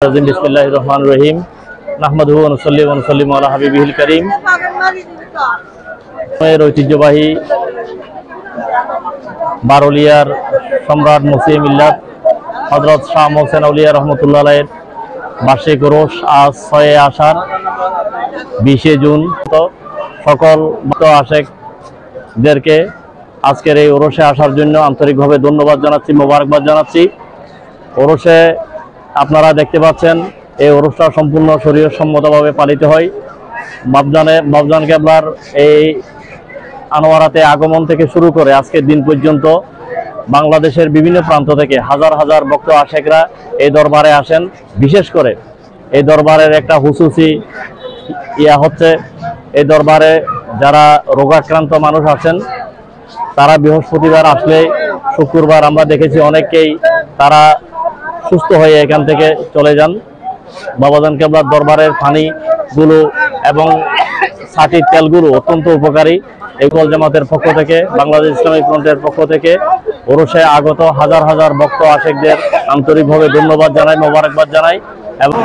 बिस्मिल्लाहिर रहमानिर रहीम नाहमादुहु व नुसल्ली व नुसल्लिमु अला हबीबिहिल करीम। ঐতিহ্যবাহী বারুলিয়ার সম্রাট মুসলিম মিল্লাত হযরত শাহ মোহসেন আউলিয়া রহমতুল্লাহ আলাইহির বার্ষিক উরুস আজ 6 আষাঢ় 20 জুন। সকল ভক্ত আশেকদেরকে আজকের এই উরুসে আসার জন্য আন্তরিকভাবে ধন্যবাদ জানাচ্ছি, মোবারকবাদ জানাচ্ছি। উরুসে আপনারা দেখতে পাচ্ছেন এই উরুসটা সম্পূর্ণ শরীয়ত সম্মতভাবে পালিত হয়। বাবজান কেবলার এই আনোয়ারাতে আগমন থেকে শুরু করে আজকের দিন পর্যন্ত বাংলাদেশের বিভিন্ন প্রান্ত থেকে হাজার হাজার ভক্ত আশেকরা এই দরবারে আসেন। বিশেষ করে এই দরবারের একটা হুসুসি হচ্ছে, এই দরবারে যারা রোগাক্রান্ত মানুষ আছেন তারা বৃহস্পতিবার আসলে শুক্রবার আমরা দেখেছি অনেককেই তারা সুস্থ হয়ে এখান থেকে চলে যান। বাবাজান কেবলার দরবারের পানিগুলো এবং ছাটির তেলগুলো অত্যন্ত উপকারী। এগুলো জামাতের পক্ষ থেকে, বাংলাদেশ ইসলামিক ফ্রন্টের পক্ষ থেকে উরুসে আগত হাজার হাজার ভক্ত আশেকদের আন্তরিকভাবে ধন্যবাদ জানাই, মোবারকবাদ জানাই। এবং